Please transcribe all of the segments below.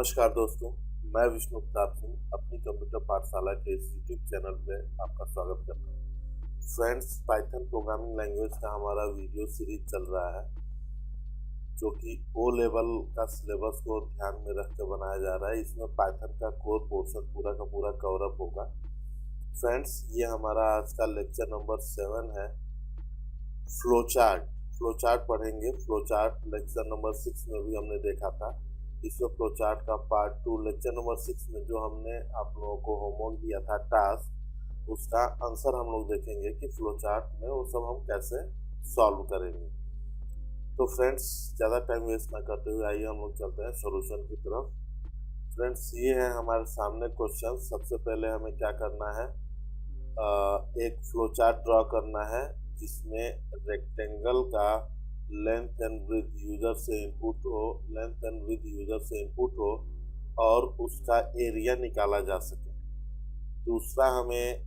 नमस्कार दोस्तों, मैं विष्णु प्रताप सिंह अपनी कंप्यूटर पाठशाला के इस यूट्यूब चैनल पे आपका स्वागत करता हूँ। फ्रेंड्स, पाइथन प्रोग्रामिंग लैंग्वेज का हमारा वीडियो सीरीज चल रहा है जो कि ओ लेवल का सिलेबस को ध्यान में रख के बनाया जा रहा है। इसमें पाइथन का कोर पोर्शन पूरा का पूरा कवर अप होगा। फ्रेंड्स, ये हमारा आज का लेक्चर नंबर 7 है। फ्लो चार्ट पढ़ेंगे। फ्लो चार्ट लेक्चर नंबर 6 में भी हमने देखा था। इसमें फ्लो चार्ट का पार्ट 2 लेक्चर नंबर 6 में जो हमने आप लोगों को होमवर्क दिया था टास्क, उसका आंसर हम लोग देखेंगे कि फ्लो चार्ट में वो सब हम कैसे सॉल्व करेंगे। तो फ्रेंड्स, ज़्यादा टाइम वेस्ट ना करते हुए आइए हम लोग चलते हैं सॉल्यूशन की तरफ। फ्रेंड्स, ये है हमारे सामने क्वेश्चन। सबसे पहले हमें क्या करना है, एक फ्लो चार्ट ड्रॉ करना है जिसमें रेक्टेंगल का लेंथ एंड विड्थ यूजर से इनपुट हो और उसका एरिया निकाला जा सके। दूसरा हमें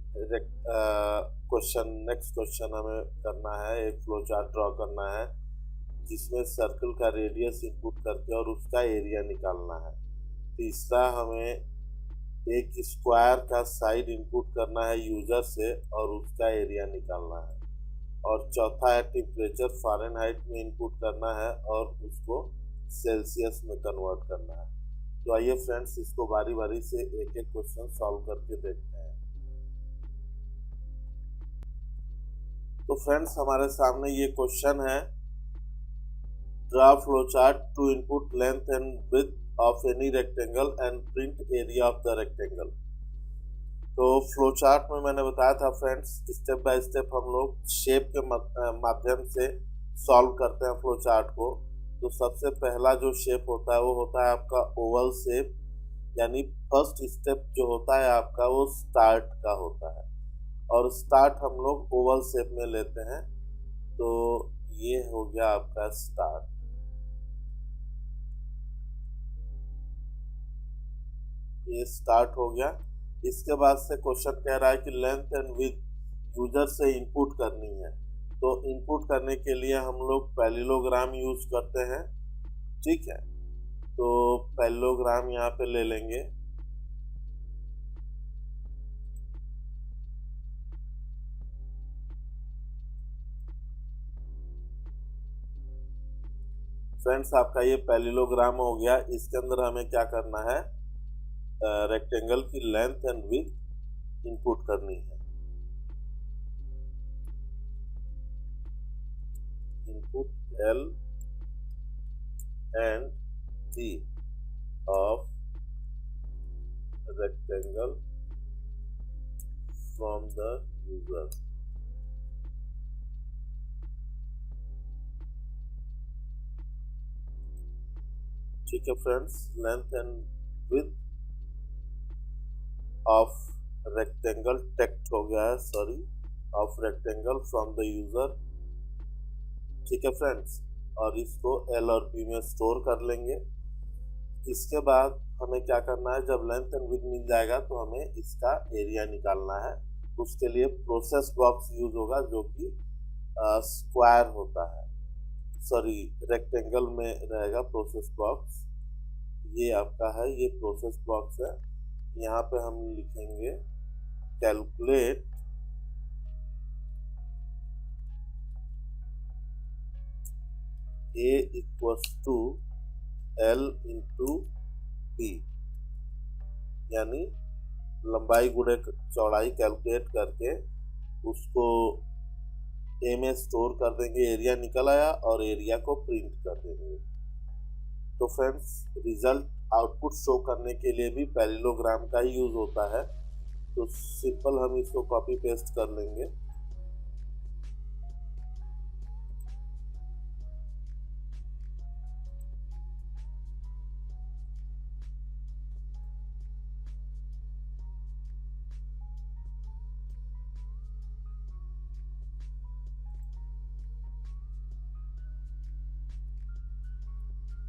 नेक्स्ट क्वेश्चन हमें करना है, एक फ्लो चार्ट ड्रॉ करना है जिसमें सर्कल का रेडियस इनपुट करके और उसका एरिया निकालना है। तीसरा हमें एक स्क्वायर का साइड इनपुट करना है यूजर से और उसका एरिया निकालना है। और चौथा है टेम्परेचर फ़ारेनहाइट में इनपुट करना है और उसको सेल्सियस में कन्वर्ट करना है। तो आइए फ्रेंड्स, इसको बारी बारी से एक एक क्वेश्चन सॉल्व करके देखते हैं। तो फ्रेंड्स, हमारे सामने ये क्वेश्चन है, draw flow chart to input length and width of any rectangle and print area of the rectangle. तो फ्लो चार्ट में मैंने बताया था फ्रेंड्स, स्टेप बाय स्टेप हम लोग शेप के माध्यम से सॉल्व करते हैं फ्लो चार्ट को। तो सबसे पहला जो शेप होता है वो होता है आपका ओवल शेप, यानी फर्स्ट स्टेप जो होता है आपका वो स्टार्ट का होता है और स्टार्ट हम लोग ओवल शेप में लेते हैं। तो ये हो गया आपका स्टार्ट। ये स्टार्ट हो गया। इसके बाद से क्वेश्चन कह रहा है कि लेंथ एंड विड्थ यूजर से इनपुट करनी है। तो इनपुट करने के लिए हम लोग पैरेललोग्राम यूज करते हैं, ठीक है। तो पैरेललोग्राम यहाँ पे ले लेंगे। फ्रेंड्स, आपका ये पैरेललोग्राम हो गया। इसके अंदर हमें क्या करना है, रेक्टेंगल की लेंथ एंड विड्थ इनपुट करनी है। Input L and T of rectangle from the user. ठीक है friends, length and width of rectangle text हो गया है, sorry, of rectangle from the user. ठीक है फ्रेंड्स, और इसको L और P में स्टोर कर लेंगे। इसके बाद हमें क्या करना है, जब लेंथ एंड विड्थ मिल जाएगा तो हमें इसका एरिया निकालना है। उसके लिए प्रोसेस बॉक्स यूज होगा जो कि स्क्वायर होता है, सॉरी रेक्टेंगल में रहेगा प्रोसेस बॉक्स। ये आपका है, ये प्रोसेस बॉक्स है। यहाँ पे हम लिखेंगे calculate A equals to L into P, यानी लंबाई गुणे चौड़ाई कैलकुलेट करके उसको A में स्टोर कर देंगे। एरिया निकल आया और एरिया को प्रिंट कर देंगे। तो फ्रेंड्स, रिजल्ट आउटपुट शो करने के लिए भी पैरेललोग्राम का ही यूज होता है। तो सिंपल हम इसको कॉपी पेस्ट कर लेंगे।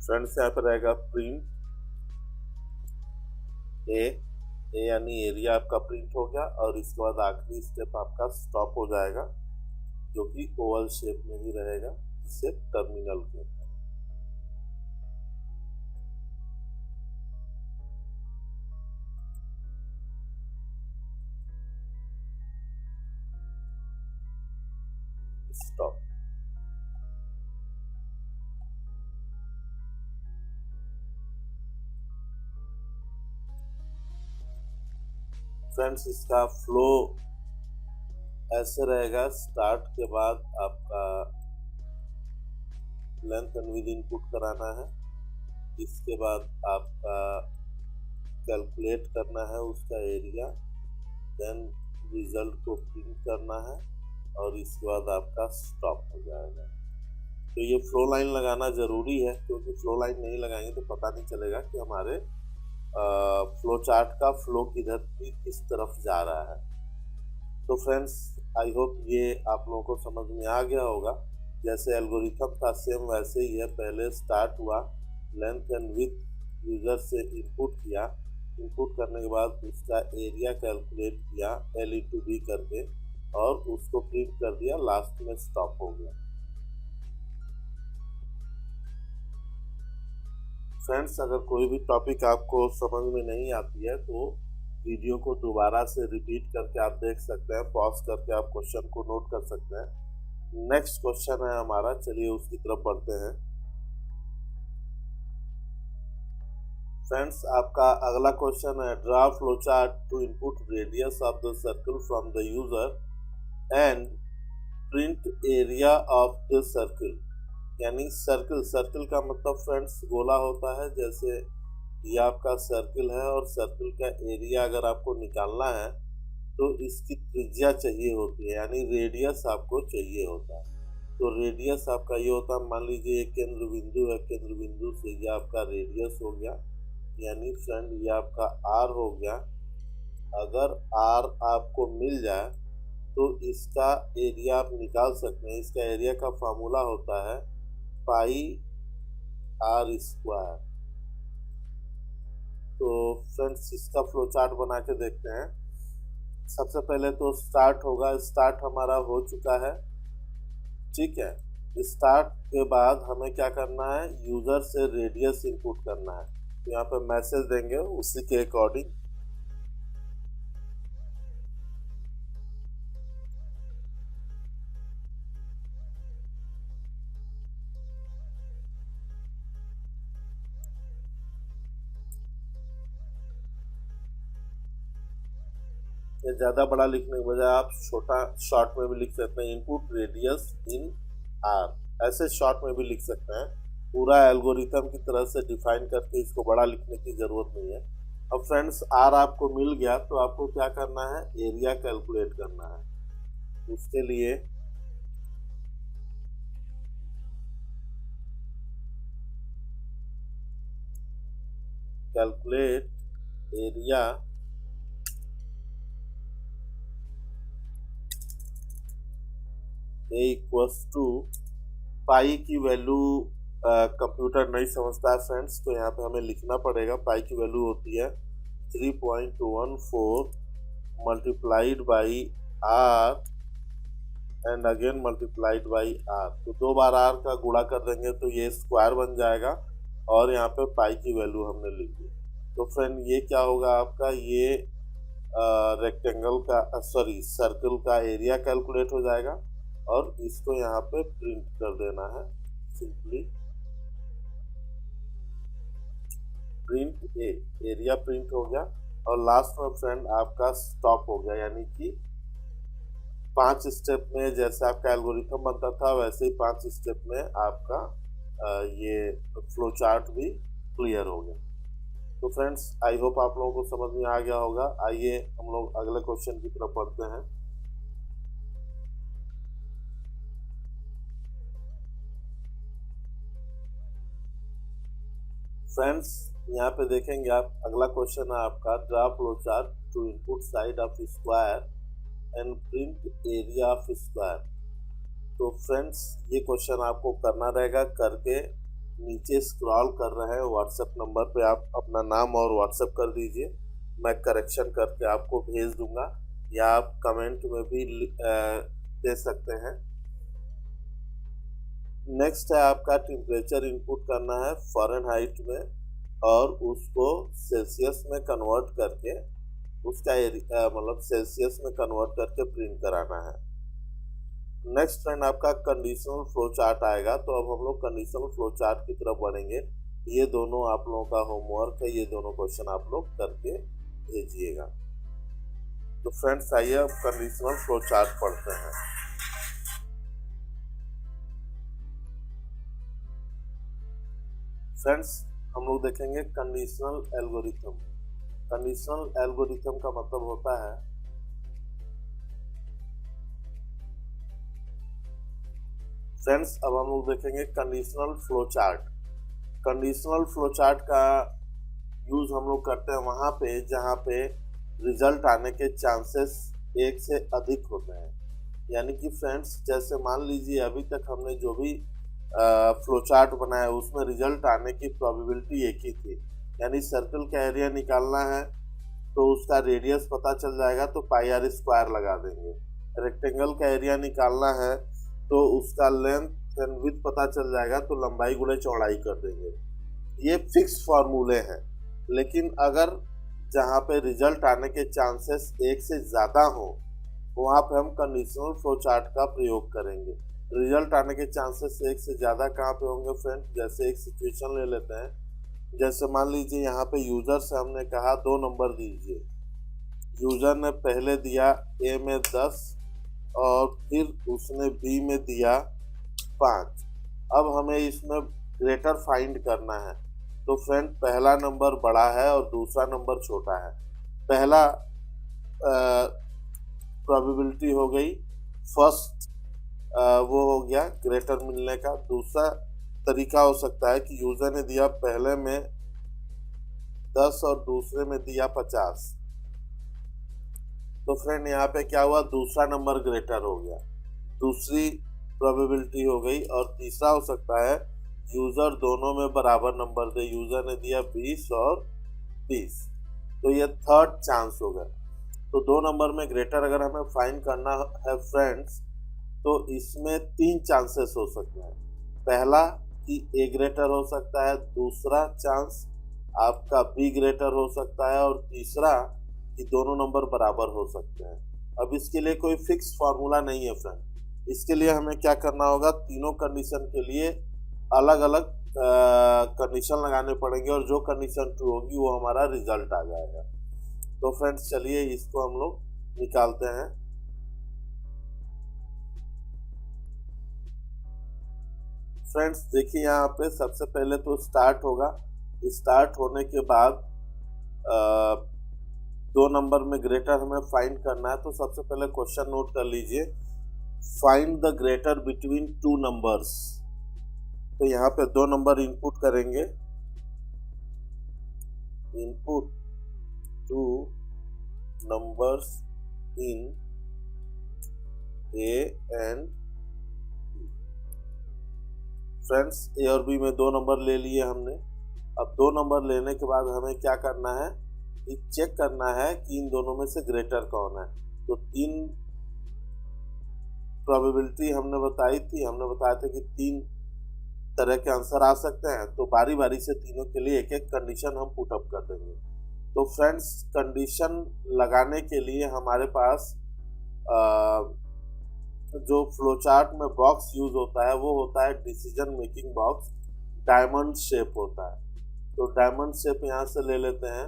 फ्रेंड्स, यहाँ पर रहेगा प्रिंट ए यानी एरिया आपका प्रिंट हो गया और इसके बाद आखिरी स्टेप आपका स्टॉप हो जाएगा जो कि ओवल शेप में ही रहेगा, जिसे टर्मिनल कहते हैं। स्टॉप। फ्रेंड्स इसका फ्लो ऐसे रहेगा, स्टार्ट के बाद आपका लेंथ एंड विड्थ इनपुट कराना है, इसके बाद आपका कैलकुलेट करना है उसका एरिया, देन रिजल्ट को प्रिंट करना है और इसके बाद आपका स्टॉप हो जाएगा। तो ये फ्लो लाइन लगाना ज़रूरी है, क्योंकि फ्लो लाइन नहीं लगाएंगे तो पता नहीं चलेगा कि हमारे फ्लो चार्ट का फ्लो किधर की किस तरफ जा रहा है। तो फ्रेंड्स आई होप ये आप लोगों को समझ में आ गया होगा। जैसे एल्गोरिथम था सेम वैसे ही है, पहले स्टार्ट हुआ, लेंथ एंड विड्थ यूज़र से इनपुट किया, इनपुट करने के बाद उसका एरिया कैलकुलेट किया L/B करके और उसको प्रिंट कर दिया, लास्ट में स्टॉप हो गया। फ्रेंड्स अगर कोई भी टॉपिक आपको समझ में नहीं आती है तो वीडियो को दोबारा से रिपीट करके आप देख सकते हैं, पॉज करके आप क्वेश्चन को नोट कर सकते हैं। नेक्स्ट क्वेश्चन है हमारा, चलिए उसकी तरफ बढ़ते हैं। फ्रेंड्स आपका अगला क्वेश्चन है, draw flow chart to input radius of the circle from the user and print area of the circle. यानी सर्कल का मतलब फ्रेंड्स गोला होता है, जैसे ये आपका सर्कल है और सर्कल का एरिया अगर आपको निकालना है तो इसकी त्रिज्या चाहिए होती है, यानी रेडियस आपको चाहिए होता है। तो रेडियस आपका ये होता है, मान लीजिए एक केंद्र बिंदु है, केंद्र बिंदु से ये आपका रेडियस हो गया, यानी फ्रेंड ये आपका आर हो गया। अगर आर आपको मिल जाए तो इसका एरिया आप निकाल सकते हैं। इसका एरिया का फार्मूला होता है पाई आर स्क्वायर। तो फ्रेंड्स इसका फ्लो चार्ट बना के देखते हैं। सबसे पहले तो स्टार्ट होगा, स्टार्ट हमारा हो चुका है, ठीक है। स्टार्ट के बाद हमें क्या करना है, यूजर से रेडियस इनपुट करना है। तो यहाँ पे मैसेज देंगे उसी के अकॉर्डिंग। ज़्यादा बड़ा लिखने के बजाय आप छोटा शॉर्ट में भी लिख सकते हैं, इनपुट रेडियस इन आर, ऐसे शॉर्ट में भी लिख सकते हैं। पूरा एल्गोरिथम की तरह से डिफाइन करके इसको बड़ा लिखने की ज़रूरत नहीं है। अब फ्रेंड्स आर आपको मिल गया तो आपको क्या करना है, एरिया कैलकुलेट करना है। उसके लिए कैलकुलेट एरिया A = पाई की वैल्यू कंप्यूटर नहीं समझता है फ्रेंड्स, तो यहाँ पे हमें लिखना पड़ेगा। पाई की वैल्यू होती है 3.14 multiplied by R and again multiplied by R. तो 2 बार आर का गुणा कर देंगे तो ये स्क्वायर बन जाएगा और यहाँ पे पाई की वैल्यू हमने लिख दी। तो फ्रेंड ये क्या होगा आपका, ये रेक्टेंगल का सर्कल का एरिया कैलकुलेट हो जाएगा और इसको यहाँ पे प्रिंट कर देना है, सिंपली प्रिंट ए, एरिया प्रिंट हो गया। और लास्ट में फ्रेंड आपका स्टॉप हो गया, यानी कि 5 स्टेप में जैसे आपका एल्गोरिथम बनता था वैसे ही 5 स्टेप में आपका ये फ्लो चार्ट भी क्लियर हो गया। तो फ्रेंड्स आई होप आप लोगों को समझ में आ गया होगा। आइए हम लोग अगले क्वेश्चन की तरफ बढ़ते हैं। फ्रेंड्स यहाँ पे देखेंगे आप, अगला क्वेश्चन है आपका, draw flow chart to input side of square and print area of square. तो फ्रेंड्स ये क्वेश्चन आपको करना रहेगा, करके नीचे स्क्रॉल कर रहे हैं व्हाट्सएप नंबर पे आप अपना नाम और व्हाट्सएप कर दीजिए, मैं करेक्शन करके आपको भेज दूंगा, या आप कमेंट में भी दे सकते हैं। नेक्स्ट है आपका टेम्परेचर इनपुट करना है फ़ारेनहाइट में और उसको सेल्सियस में कन्वर्ट करके उसका मतलब सेल्सियस में कन्वर्ट करके प्रिंट कराना है। नेक्स्ट फ्रेंड आपका कंडीशनल फ्लो चार्ट आएगा। तो अब हम लोग कंडीशनल फ्लो चार्ट की तरफ बढ़ेंगे। ये दोनों आप लोगों का होमवर्क है, ये दोनों क्वेश्चन आप लोग करके भेजिएगा। तो फ्रेंड्स आइए अब कंडीशनल फ्लो चार्ट पढ़ते हैं। फ्रेंड्स हम लोग देखेंगे कंडीशनल एल्गोरिथम। कंडीशनल एल्गोरिथम का मतलब होता है फ्रेंड्स अब हम लोग देखेंगे conditional flow chart. Conditional flow chart का यूज हम लोग करते हैं वहां पे जहां पे रिजल्ट आने के चांसेस एक से अधिक होते हैं। यानी कि फ्रेंड्स जैसे मान लीजिए अभी तक हमने जो भी फ्लो चार्ट बनाया उसमें रिजल्ट आने की प्रोबेबिलिटी एक ही थी। यानी सर्कल का एरिया निकालना है तो उसका रेडियस पता चल जाएगा तो पाई आर स्क्वायर लगा देंगे। रेक्टेंगल का एरिया निकालना है तो उसका लेंथ एंड विड्थ पता चल जाएगा तो लंबाई गुणे चौड़ाई कर देंगे। ये फिक्स फॉर्मूले हैं। लेकिन अगर जहाँ पे रिजल्ट आने के चांसेस एक से ज़्यादा हो वहाँ पे हम कंडीशनल फ्लो चार्ट का प्रयोग करेंगे। रिजल्ट आने के चांसेस एक से ज़्यादा कहाँ पे होंगे फ्रेंड? जैसे एक सिचुएशन ले लेते हैं। जैसे मान लीजिए यहाँ पे यूजर से हमने कहा 2 नंबर दीजिए। यूजर ने पहले दिया ए में 10 और फिर उसने बी में दिया 5। अब हमें इसमें ग्रेटर फाइंड करना है। तो फ्रेंड पहला नंबर बड़ा है और दूसरा नंबर छोटा है। पहला प्रोबेबिलिटी हो गई फर्स्ट, वो हो गया ग्रेटर मिलने का। दूसरा तरीका हो सकता है कि यूजर ने दिया पहले में 10 और दूसरे में दिया 50। तो फ्रेंड यहाँ पे क्या हुआ? दूसरा नंबर ग्रेटर हो गया, दूसरी प्रोबेबिलिटी हो गई। और तीसरा हो सकता है यूजर दोनों में बराबर नंबर दे। यूजर ने दिया 20 और 30, तो ये थर्ड चांस हो गया। तो 2 नंबर में ग्रेटर अगर हमें फाइंड करना है फ्रेंड्स तो इसमें 3 चांसेस हो सकते हैं। पहला कि ए ग्रेटर हो सकता है, दूसरा चांस आपका बी ग्रेटर हो सकता है और तीसरा कि दोनों नंबर बराबर हो सकते हैं। अब इसके लिए कोई फिक्स फार्मूला नहीं है फ्रेंड। इसके लिए हमें क्या करना होगा? तीनों कंडीशन के लिए अलग अलग कंडीशन लगाने पड़ेंगे और जो कंडीशन ट्रू होगी वो हमारा रिजल्ट आ जाएगा। तो फ्रेंड्स चलिए इसको हम लोग निकालते हैं। फ्रेंड्स देखिए यहाँ पे सबसे पहले तो स्टार्ट होगा। स्टार्ट होने के बाद 2 नंबर में ग्रेटर हमें फाइंड करना है। तो सबसे पहले क्वेश्चन नोट कर लीजिए, find the greater between 2 numbers. तो यहाँ पे 2 नंबर इनपुट करेंगे। Input 2 numbers in A and B। Friends A और बी में 2 नंबर ले लिए हमने। अब 2 नंबर लेने के बाद हमें क्या करना है कि चेक करना है कि इन दोनों में से ग्रेटर कौन है। तो 3 प्रोबेबिलिटी हमने बताई थी। हमने बताया था कि 3 तरह के आंसर आ सकते हैं। तो बारी बारी से तीनों के लिए एक एक कंडीशन हम पुट अप कर देंगे। तो फ्रेंड्स कंडीशन लगाने के लिए हमारे पास जो फ्लोचार्ट में बॉक्स यूज होता है वो होता है decision making box, diamond shape होता है। तो डायमंड शेप यहाँ से ले लेते हैं।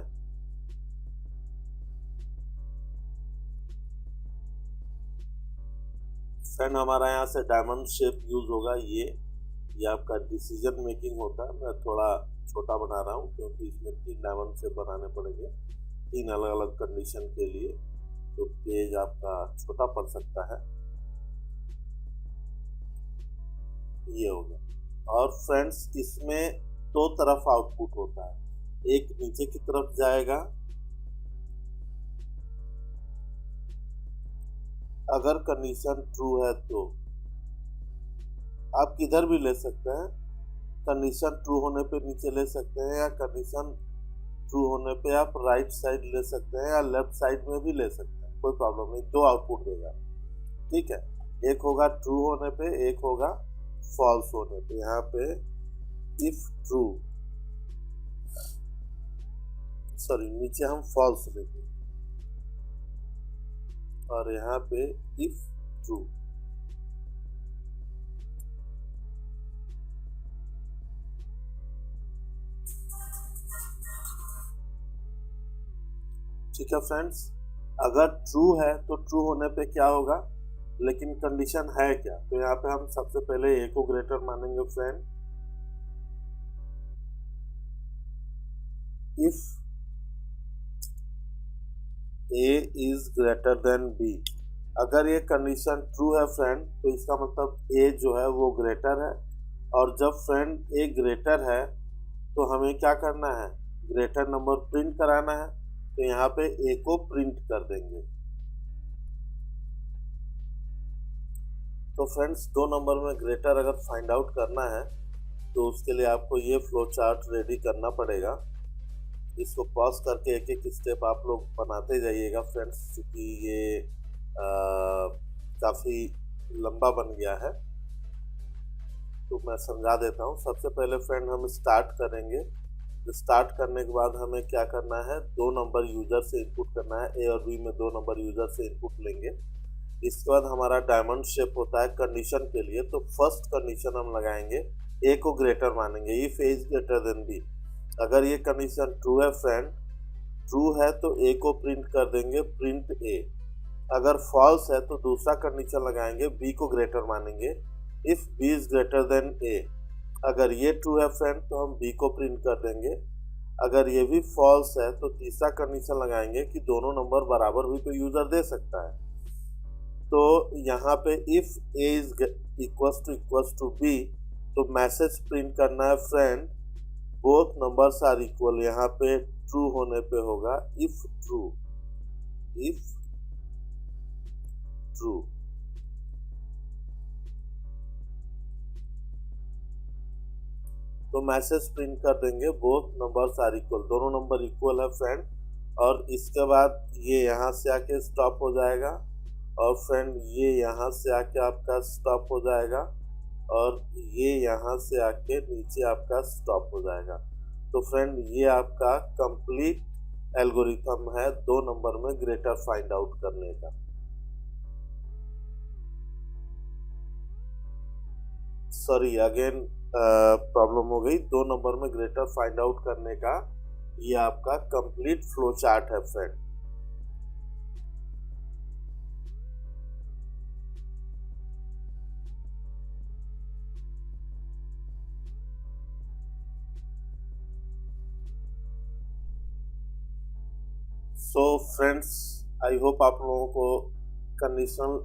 फ्रेंड हमारा यहाँ से डायमंड शेप यूज होगा। ये आपका डिसीजन मेकिंग होता है। मैं थोड़ा छोटा बना रहा हूँ क्योंकि इसमें 3 डायमंड शेप बनाने पड़ेंगे 3 अलग अलग कंडीशन के लिए। तो पेज आपका छोटा पड़ सकता है। ये हो गया। और फ्रेंड्स इसमें 2 तरफ आउटपुट होता है, एक नीचे की तरफ जाएगा। अगर कंडीशन ट्रू है तो आप किधर भी ले सकते हैं। कंडीशन ट्रू होने पे नीचे ले सकते हैं या कंडीशन ट्रू होने पे आप राइट साइड ले सकते हैं या लेफ्ट साइड में भी ले सकते हैं, कोई प्रॉब्लम नहीं। 2 आउटपुट देगा, ठीक है। एक होगा ट्रू होने पे, एक होगा फॉल्स होने पे। यहाँ पे इफ ट्रू, सॉरी नीचे हम फॉल्स लेंगे और यहाँ पे इफ ट्रू। ठीक है फ्रेंड्स, अगर ट्रू है तो ट्रू होने पे क्या होगा, लेकिन कंडीशन है क्या, तो यहाँ पे हम सबसे पहले ए को ग्रेटर मानेंगे friend. If A is greater then B, अगर ये कंडीशन ट्रू है फ्रेंड तो इसका मतलब ए जो है वो ग्रेटर है, और जब फ्रेंड ए ग्रेटर है तो हमें क्या करना है, ग्रेटर नंबर प्रिंट कराना है, तो यहाँ पे ए को प्रिंट कर देंगे। तो फ्रेंड्स, दो नंबर में ग्रेटर अगर फाइंड आउट करना है तो उसके लिए आपको ये फ्लो चार्ट रेडी करना पड़ेगा। इसको पॉज करके एक एक स्टेप आप लोग बनाते जाइएगा फ्रेंड्स, क्योंकि ये काफ़ी लंबा बन गया है, तो मैं समझा देता हूँ। सबसे पहले फ्रेंड हम स्टार्ट करेंगे। स्टार्ट करने के बाद हमें क्या करना है, दो नंबर यूजर से इनपुट करना है। ए और बी में दो नंबर यूजर से इनपुट लेंगे। इसके बाद हमारा डायमंड शेप होता है कंडीशन के लिए, तो फर्स्ट कंडीशन हम लगाएंगे, ए को ग्रेटर मानेंगे, if A is greater then B. अगर ये कंडीशन ट्रू है फ्रेंड, ट्रू है तो ए को प्रिंट कर देंगे, प्रिंट ए। अगर फॉल्स है तो दूसरा कंडीशन लगाएंगे, बी को ग्रेटर मानेंगे, if B is greater than A. अगर ये ट्रू है फ्रेंड तो हम बी को प्रिंट कर देंगे। अगर ये भी फॉल्स है तो तीसरा कंडीशन लगाएंगे कि दोनों नंबर बराबर भी तो यूजर दे सकता है। तो यहाँ पे if A is equals to B, तो मैसेज प्रिंट करना है friend, both numbers are equal. यहाँ पे ट्रू होने पे होगा इफ ट्रू, इफ ट्रू। तो मैसेज प्रिंट कर देंगे, बोथ नंबर्स आर इक्वल, दोनों नंबर इक्वल है फ्रेंड। और इसके बाद ये यहाँ से आके स्टॉप हो जाएगा, और फ्रेंड ये यहाँ से आके आपका स्टॉप हो जाएगा, और ये यहाँ से आके नीचे आपका स्टॉप हो जाएगा। तो फ्रेंड ये आपका कंप्लीट एल्गोरिथम है दो नंबर में ग्रेटर फाइंड आउट करने का। सॉरी अगेन प्रॉब्लम हो गई। दो नंबर में ग्रेटर फाइंड आउट करने का ये आपका कंप्लीट फ्लो चार्ट है friend. So friends, I hope आप लोगों को कंडीशनल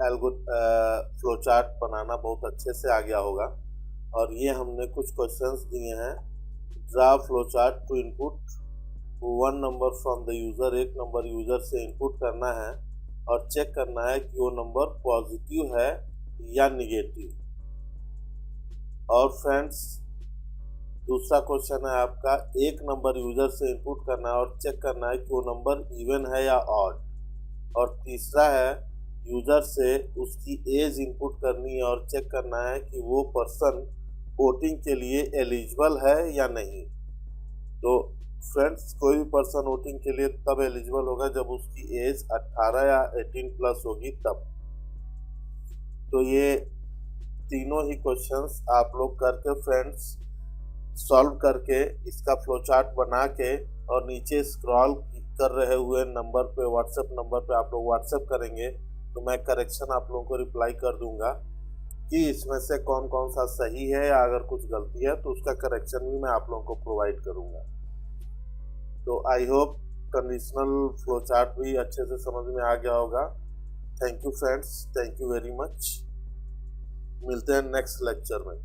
फ्लो चार्ट बनाना बहुत अच्छे से आ गया होगा। और ये हमने कुछ क्वेश्चंस दिए हैं। Draw flow chart to input one number from the user, एक नंबर यूज़र से इनपुट करना है और चेक करना है कि वो नंबर पॉजिटिव है या निगेटिव। और फ्रेंड्स, दूसरा क्वेश्चन है आपका, एक नंबर यूज़र से इनपुट करना है और चेक करना है कि वो नंबर इवन है या ऑड। और तीसरा है, यूज़र से उसकी एज इनपुट करनी है और चेक करना है कि वो पर्सन वोटिंग के लिए एलिजिबल है या नहीं। तो फ्रेंड्स, कोई भी पर्सन वोटिंग के लिए तब एलिजिबल होगा जब उसकी एज 18 या 18 प्लस होगी तब। तो ये तीनों ही क्वेश्चंस आप लोग करके फ्रेंड्स, सॉल्व करके इसका फ्लो चार्ट बना के और नीचे स्क्रॉल कर रहे हुए नंबर पे, व्हाट्सएप नंबर पे आप लोग व्हाट्सएप करेंगे तो मैं करेक्शन आप लोगों को रिप्लाई कर दूंगा कि इसमें से कौन कौन सा सही है, या अगर कुछ गलती है तो उसका करेक्शन भी मैं आप लोगों को प्रोवाइड करूंगा। तो I hope conditional flow chart भी अच्छे से समझ में आ गया होगा। Thank you friends, thank you very much. मिलते हैं नेक्स्ट लेक्चर में।